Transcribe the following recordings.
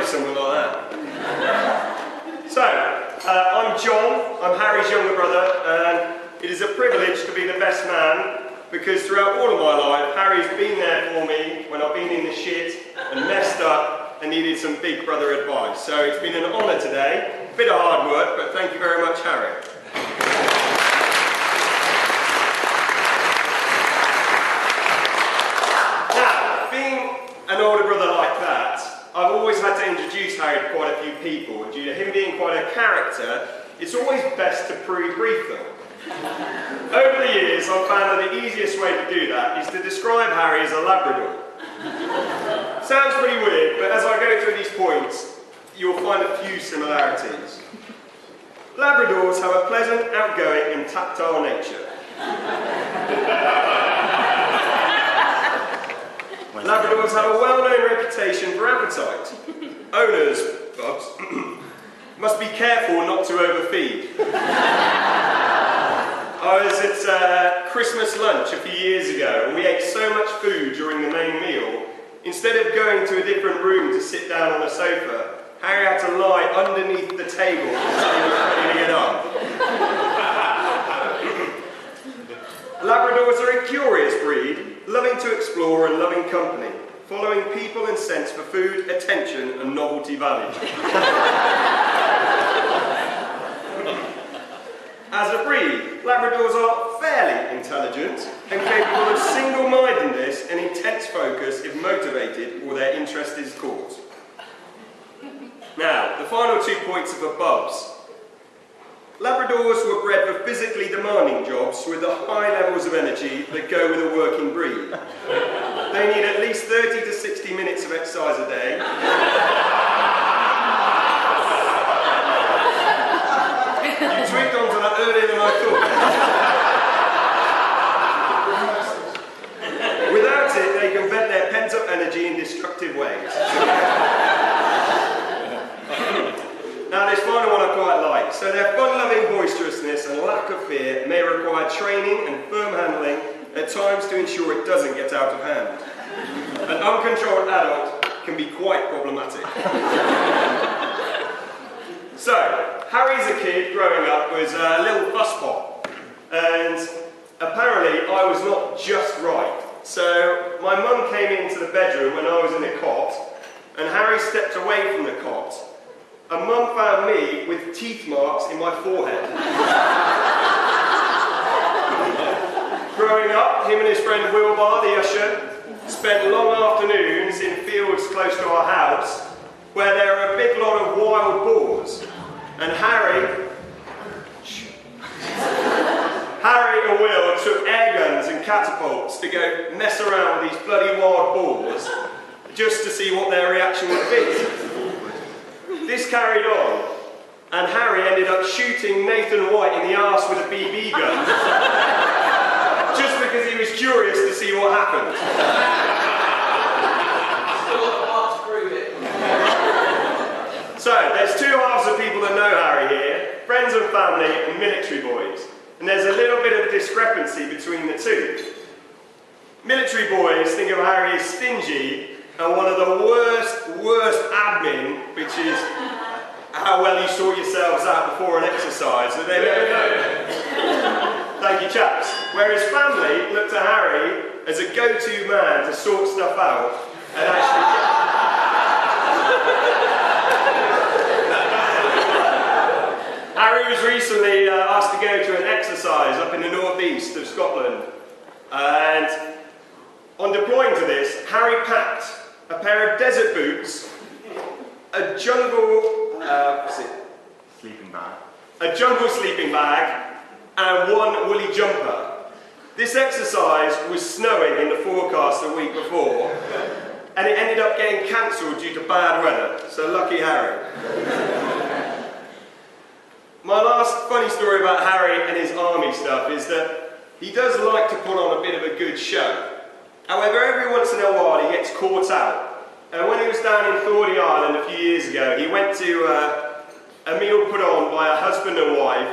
someone like that. So, I'm John, I'm Harry's younger brother, and it is a privilege to be the best man, because throughout all of my life, Harry's been there for me when I've been in the shit and messed up and needed some big brother advice. So it's been an honour today, a bit of hard work, but thank you very much, Harry. Now, being an older brother like that, I've always had to introduce Harry to quite a few people, and due to him being quite a character, it's always best to pre-brief them. Over the years, I've found that the easiest way to do that is to describe Harry as a Labrador. Sounds pretty weird, but as I go through these points, you'll find a few similarities. Labradors have a pleasant, outgoing and tactile nature. Labradors have a well-known reputation for appetite. Owners, Bubs, must be careful not to overfeed. I was at Christmas lunch a few years ago, and we ate so much food during the main meal, instead of going to a different room to sit down on a sofa, Harry had to lie underneath the table until he was ready to get up. Labradors are a curious breed, loving to explore and loving company, following people and scents for food, attention and novelty value. As a breed, Labradors are fairly intelligent and capable of single-mindedness and intense focus if motivated or their interest is caught. Now, the final 2 points of the Bubs. Labradors were bred for physically demanding jobs with the high levels of energy that go with a working breed. They need at least 30 to 60 minutes of exercise a day. You tweaked onto that earlier than I thought. Without it, they can vent their pent-up energy in destructive ways. Now, this final one I quite like. So their fun-loving boisterousness and lack of fear may require training and firm handling at times to ensure it doesn't get out of hand. An uncontrolled adult can be quite problematic. So, Harry as a kid growing up was a little fusspot, and apparently I was not just right. So my mum came into the bedroom when I was in the cot, and Harry stepped away from the cot, and Mum found me with teeth marks in my forehead. Growing up, him and his friend Wilbar, the usher, spent long afternoons in fields close to our house, where there are a big lot of wild boars. And Harry and Will took air guns and catapults to go mess around with these bloody wild boars, just to see what their reaction would be. This carried on, and Harry ended up shooting Nathan White in the arse with a BB gun, just because he was curious to see what happened. So, there's two halves of people that know Harry here, friends and family and military boys. And there's a little bit of discrepancy between the two. Military boys think of Harry as stingy and one of the worst admin, which is how well you sort yourselves out before an exercise that they've ever known. Thank you, chaps. Whereas family look to Harry as a go-to man to sort stuff out and actually Harry was recently asked to go to an exercise up in the northeast of Scotland, and on deploying to this, Harry packed a pair of desert boots, a jungle sleeping bag, and one woolly jumper. This exercise was snowing in the forecast the week before, and it ended up getting cancelled due to bad weather, so lucky Harry. My last funny story about Harry and his army stuff is that he does like to put on a bit of a good show. However, every once in a while he gets caught out. And when he was down in Thorney Island a few years ago, he went to a meal put on by a husband and wife,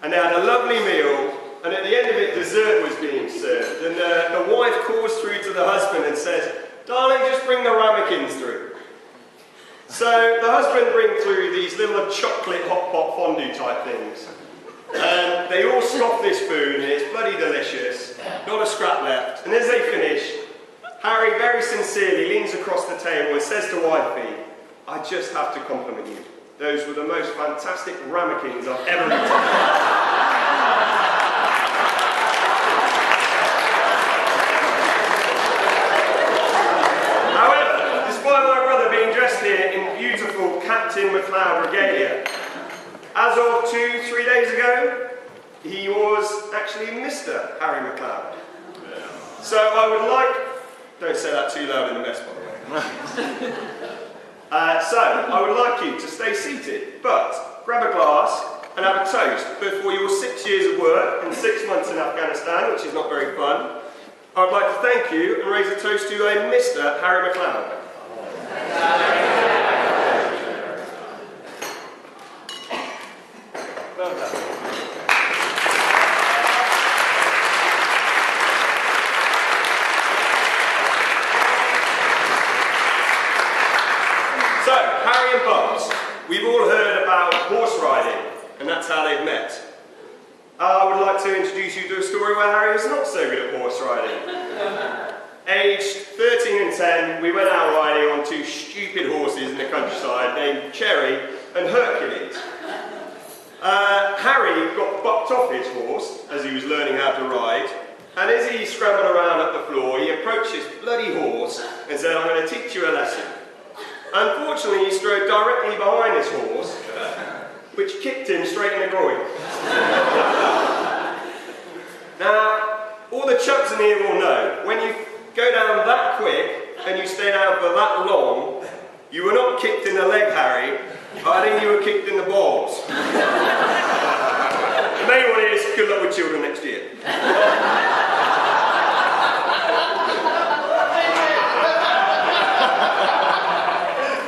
and they had a lovely meal, and at the end of it, dessert was being served. And the wife calls through to the husband and says, "Darling, just bring the ramekins through." So the husband brings through these little chocolate hot pot fondue type things. And they all scoff this food and it's bloody delicious, not a scrap left. And as they finish, Harry very sincerely leans across the table and says to wifey, "I just have to compliment you. Those were the most fantastic ramekins I've ever eaten." However, despite my brother being dressed here in beautiful Captain McLeod regalia, as of 2-3 days ago, he was actually Mr. Harry McLeod. So I would like, don't say that too loud in the mess, by the way. So I would like you to stay seated, but grab a glass and have a toast. But for your 6 years of work and 6 months in Afghanistan, which is not very fun, I would like to thank you and raise a toast to a Mr. Harry McLeod. Well done. So, Harry and Bubs, we've all heard about horse riding, and that's how they've met. I would like to introduce you to a story where Harry was not so good at horse riding. Aged 13 and 10, we went out riding on two stupid horses in the countryside named Cherry and Hercules. Harry got bucked off his horse as he was learning how to ride, and as he scrambled around up the floor, he approached his bloody horse and said, "I'm going to teach you a lesson." Unfortunately, he strode directly behind his horse, which kicked him straight in the groin. Now, all the chumps in here will know, when you go down that quick and you stay down for that long, you were not kicked in the leg, Harry. I think you were kicked in the balls. The main one is, good luck with children next year.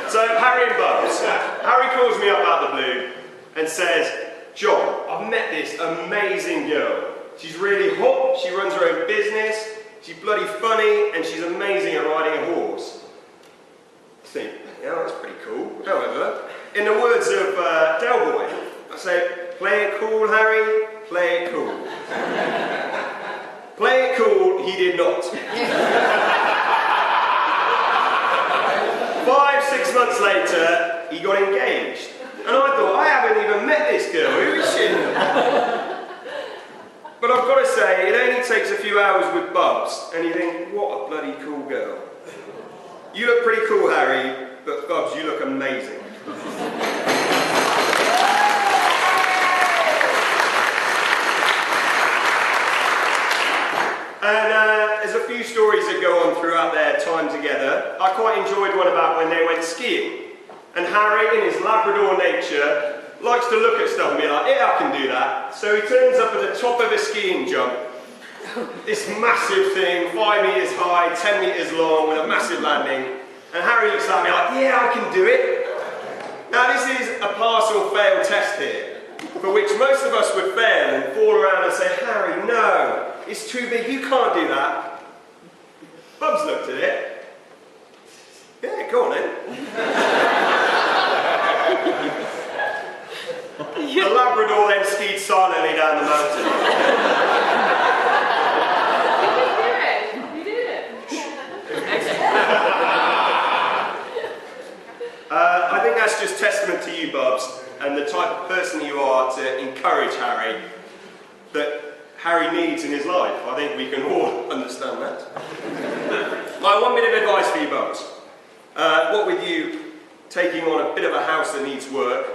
So, Harry and Bubs. Harry calls me up out of the blue and says, "John, I've met this amazing girl. She's really hot, she runs her own business, she's bloody funny, and she's amazing at riding a horse." I think, yeah, that's pretty cool. However, in the words of Del Boy, I say, "Play it cool, Harry, play it cool." Play it cool, he did not. 5-6 months later, he got engaged. And I thought, I haven't even met this girl, who is she? But I've got to say, it only takes a few hours with Bubs, and you think, what a bloody cool girl. You look pretty cool, Harry, but Bubs, you look amazing. And there's a few stories that go on throughout their time together. I quite enjoyed one about when they went skiing. And Harry, in his Labrador nature, likes to look at stuff and be like, "Yeah, I can do that." So he turns up at the top of a skiing jump. This massive thing, 5 meters high, 10 meters long, with a massive landing. And Harry looks at me like, "Yeah, I can do it." Now this is a pass or fail test here, for which most of us would fail and fall around and say, "Harry, no, it's too big, you can't do that." Bubs looked at it. "Yeah, go on then." The Labrador then skied silently down the mountain. You did it. I think that's just testament to you, Bubs, and the type of person you are to encourage Harry, that Harry needs in his life. I think we can all understand that. My one bit of advice for you, Bubs. What with you taking on a bit of a house that needs work,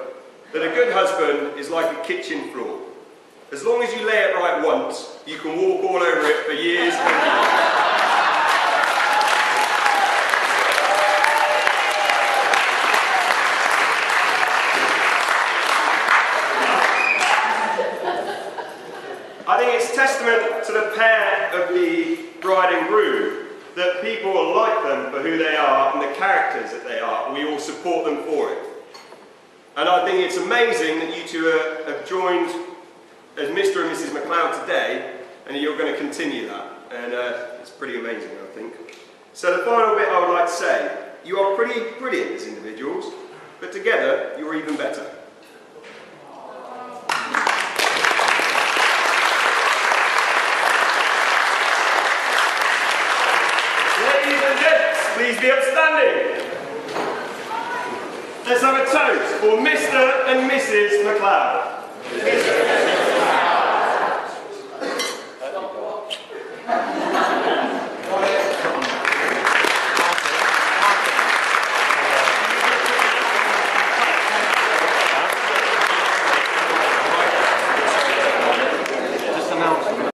that a good husband is like a kitchen floor. As long as you lay it right once, you can walk all over it for years. I think it's testament to the pair of the bride and groom that people like them for who they are and the characters that they are, and we all support them for it. And I think it's amazing that you two have joined as Mr. and Mrs. McLeod today, and you're going to continue that. And it's pretty amazing, I think. So the final bit I would like to say, you are pretty brilliant as individuals, but together you're even better. Ladies and gents, please be upstanding. Let's have a toast for Mr. and Mrs. McLeod.